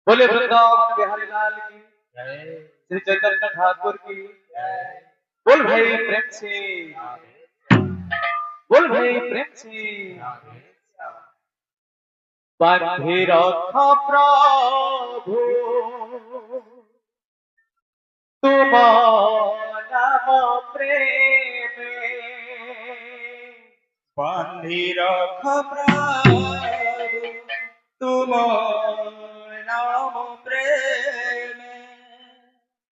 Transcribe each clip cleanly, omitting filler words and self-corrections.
बोले वृंदावन बिहारी लाल की श्री चैतन्य ठाकुर की बोल भाई प्रेम से बोल भाई प्रेम से बांधे रखो प्रभु तुम नाम प्रेम बांधि रख प्रभु तुम नाम प्रेम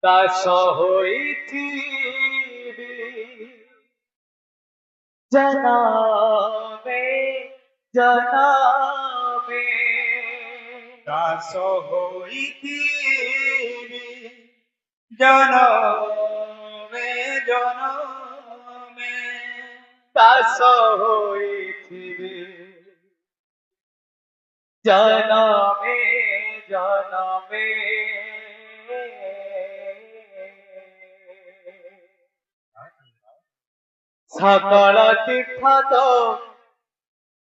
दास होइथिबि जनामे जनामे दास होइथिबि जनमे जनमे दास होइथिबि जनामे जनामे सकल तीर्थ तो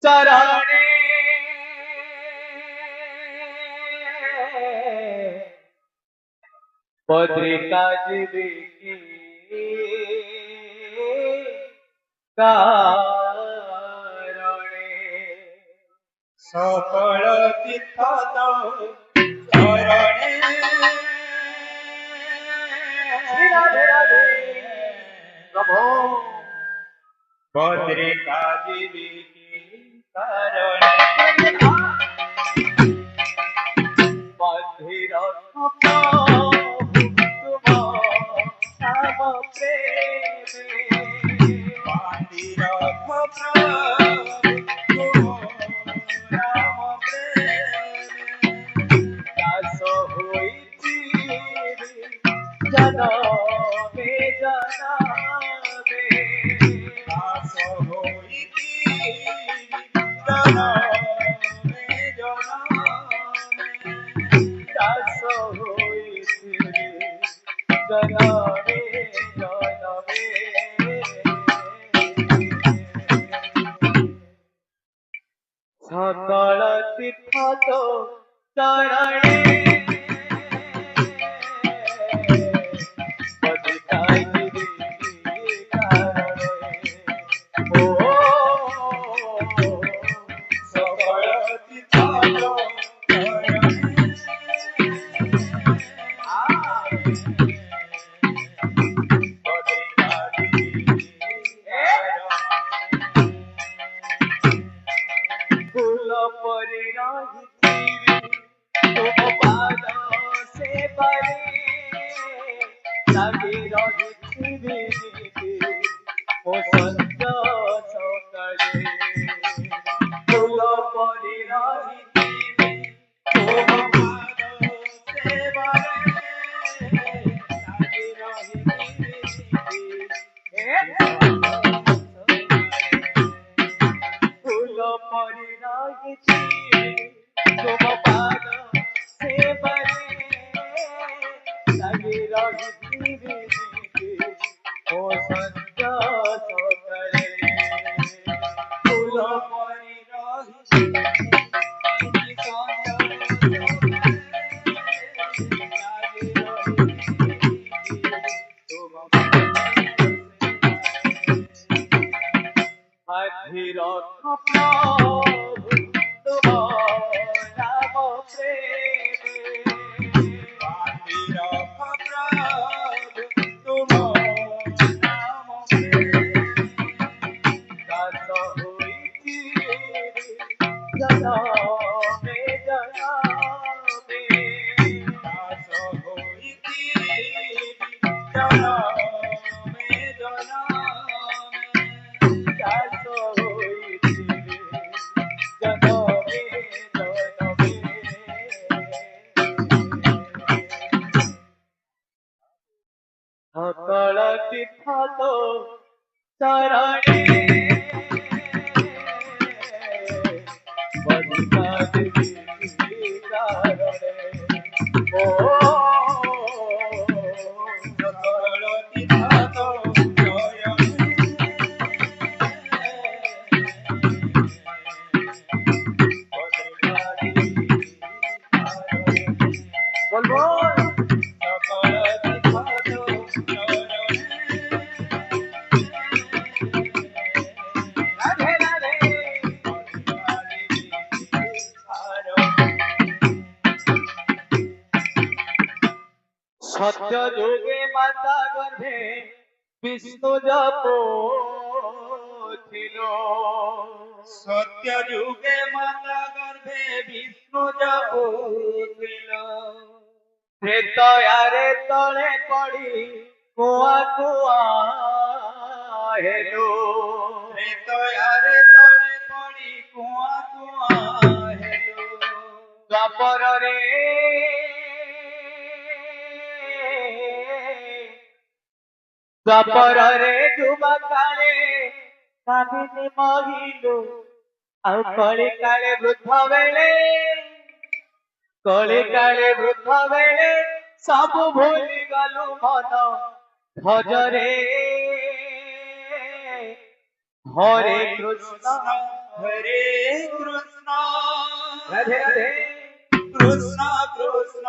चरणे पत्रिका जीवी की कारणे सकल तीर्थ चरणे राधे राधे प्रभु पत्रिका जीवी की कारणे बांधि रखो तुम नाम प्रेम बांधि रख प्रभु तुम नाम प्रेम दास होइथिबि जनमे जनमे दास होइथिबि जनमे जनमे दास होइथिबि जनमे जनमे सकल तीर्थ तो चरणे पतिता गिरि कारणे ओ सकल तीर्थ फूल परि रहिथिबि तुम पाद सेवारे लागी रहिथिबि ओ संत सकाळे फूल परि रहिथिबि तुम पाद सेवारे लागी रहिथिबि फूल परि रहिथिबि तुम पाद सेवारे लागी रहिथिबि ओ संत सकाळे फूल परि बांधि रखो प्रभु तुम नाम प्रेम बांधि रख प्रभु तुम नाम दास होइथिबि जनमे जनमे दास होइथिबि जनमे जनमे दास होइथिबि जनमे जनमे सकल तीर्थ तो चरणे पतिता गिरि कारणे ओ सकल तीर्थ चरणे बोल बोल সকল দিশত চরণে राधे राधे सत्य जुगे माता गर्भे विष्णु जपो ছিল সত্য যুগে মাতা গর্ভে বিষ্ণু জপুছিল ত্রেতয়ারে তଳେ পড়ি কুয়া কুয়া হেলো ত্রেতয়ারে তଳେ পড়ি কুয়া কুয়া হেলো দ্বাপରରେ ଦ୍ୱାପରରେ ଯୁବା କାଳେ କାମିନୀ ମହିଲୁ ଆଉ କଳି କାଳେ ବୃଦ୍ଧ ବେଳେ କଳି କାଳେ ବୃଦ୍ଧ ବେଳେ ସବୁ ଭୁଲି ଗଲୁ ମନ ଭଜରେ ହରେ କୃଷ୍ଣ হরে কৃষ্ণ রাধে রাধে কৃষ্ণ কৃষ্ণ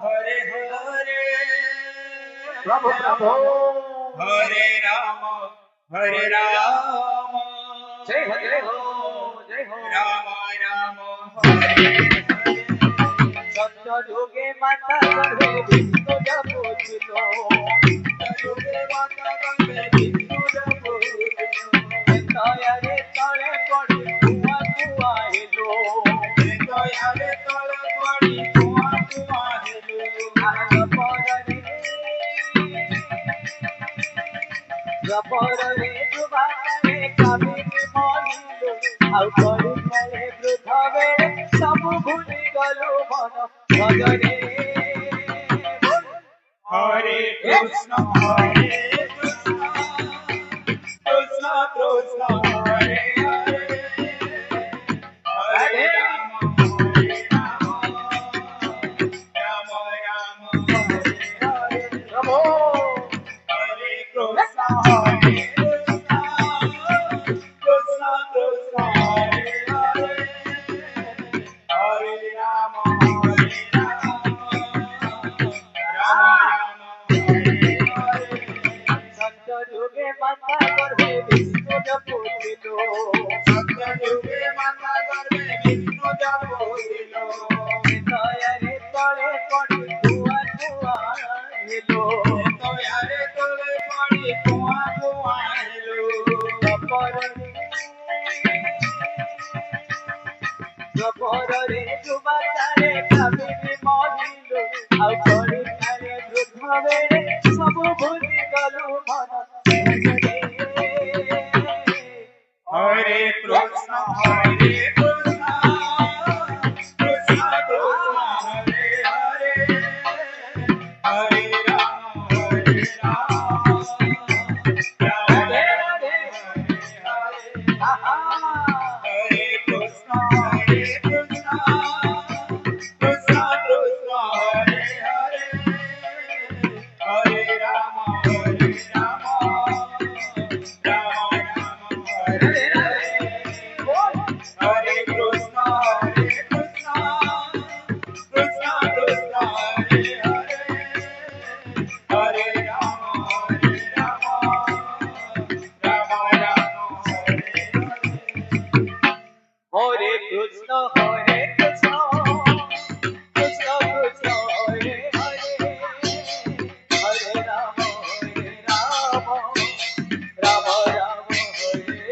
হরে হরে প্রভু প্রভু হরে রাম জয় হো জয় হো জয় হো রাম রাম হরে সত্য যুগে মাতা গর্ভে বিষ্ণু জপুছিল যুগে মাতা গর্ভে বিষ্ণু জপুছিল দয়ারে তଳେ পড়ি কুয়া কুয়া হেলো দয়ারে তলে পড়ি কুয়া কুয়া হেলো দ্বাপରରେ ଯୁବା କାଳେ କାମିନୀ ମହିଲୁ ଆଉ କଳି କାଳେ ବୃଦ୍ଧ ବେଳେ ସବୁ ଭୁଲି ଗଲୁ ମନ ଭଜରେ হরে কৃষ্ণ হরে কৃষ্ণ কৃষ্ণ কৃষ্ণ হরে হরে হরে রাম রাম রাম হরে হরে প্রভু হরে কৃষ্ণ হরে কৃষ্ণ কৃষ্ণ কৃষ্ণ হরে হরে হরে রাম রাম হরে হরে সত্য যুগে মাতা গর্ভে বিষ্ণু জপুছিল সত্য যুগে মাতা গর্ভে বিষ্ণু জপুছিল দয়ারে তଳେ পড়ি কুয়া কুয়া হেলো দয়ারে তলে পড়ি কুয়া কুয়া হেলো দ্বাপରରେ ଯୁବା କାଳେ କାମିନୀ ମହିଲୁ ଆଉ କଳି କାଳେ ବୃଦ୍ଧ ବେଳେ ସବୁ ଭୁଲି ଗଲୁ ମନ ଭଜରେ হরে কৃষ্ণ হরে কৃষ্ণ কৃষ্ণ কৃষ্ণ হরে হরে হরে রাম রাম রাধে রাধে হরে আহা হরে কৃষ্ণ হরে কৃষ্ণ কৃষ্ণ কৃষ্ণ হরে হরে হরে রাম রাম রাম হরে হরে হরে কৃষ্ণ হরে কৃষ্ণ কৃষ্ণ কৃষ্ণ হরে হরে হরে রাম রাম রাম হরে হরে হরে কৃষ্ণ হরে কৃষ্ণ কৃষ্ণ কৃষ্ণ হরে হরে হরে রাম রাম রাম হরে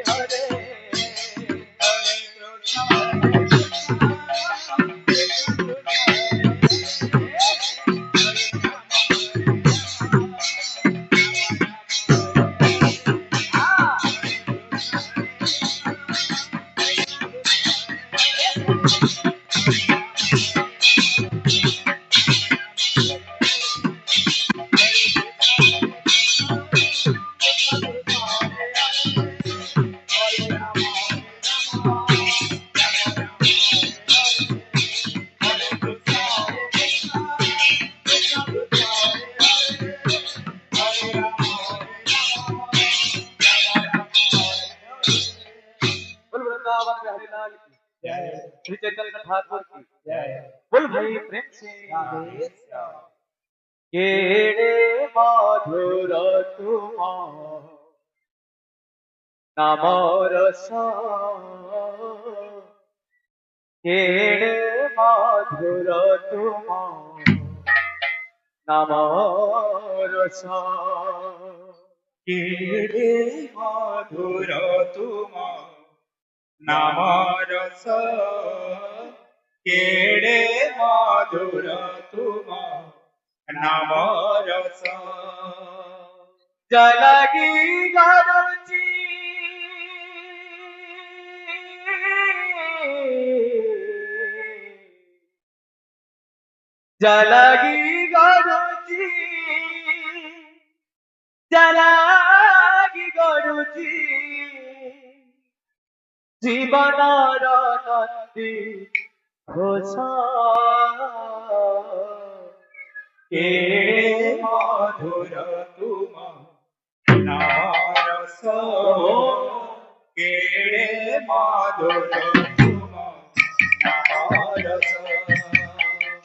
হরে হরে কৃষ্ণ হরে কৃষ্ণ কৃষ্ণ কৃষ্ণ बोल वृंदावन बिहारी लाल की जय श्री चैतन्य ठाकुर की बोल भाई प्रेम से केड़े मधुर तुम नाम रस केड़े मधुर तुम नाम रस केड़े मधुर तुम नाम रस केड़े मधुर तुम नाम रस जलगी गरुची जलगी गरुची जलगी गरुची जीवनर नंदी घोष केड़े मधुर तुम नाम रस केड़े मधुर तुम नाम रस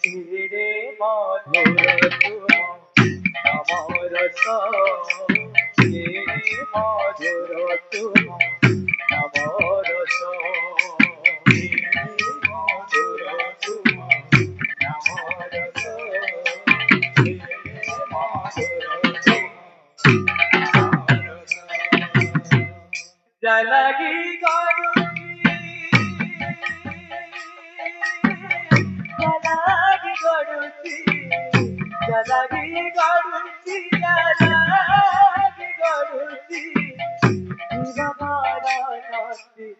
केड़े मधुर तुम नाम रस केड़े मधुर तुम नाम रस मधुर तुम नाम रस जलगी गरुची जलगी गरुची जलगी गरुची जलगी गरुची जीवनारा नंदी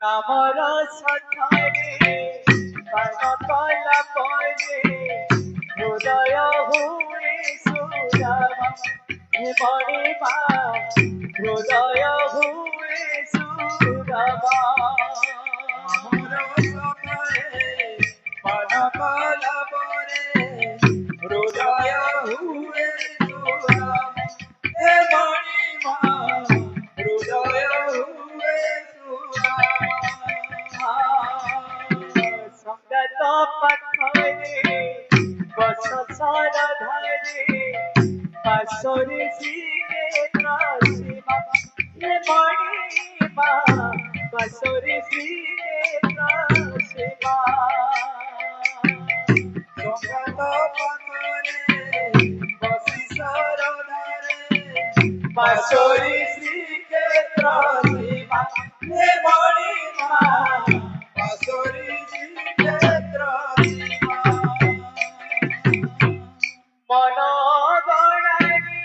नामर सठारे कान कला परे हृदय हुए सुरामा हे मणिमा हृदय हुए सुरामा हृदय हुए सुराम हे मणिमा हृदय हुए संगत पथरे बस सार धरे पासरे श्रीक्षेत्र सीमा हे मणिमा पासरे श्रीक्षेत्र सीमा संगत पथरे बसिसर धरे पासरे श्रीक्षेत्र सीमा हे मणिमा पासोरी श्रीक्षेत्र सीमा मन गणारी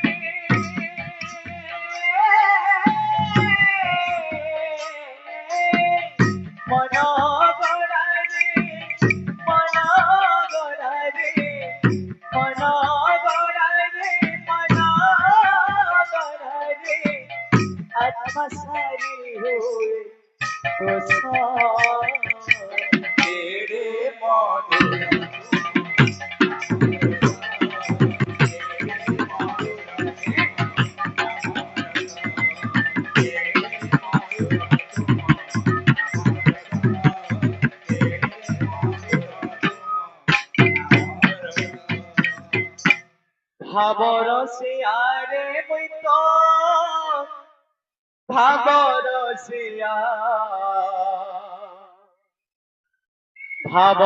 मन गणारी मन गणारी मन गणारी मन गणारी आत्मसारी हुए केड़े मधुर ভাবর সে আরে বইত ভাবর সে ভাব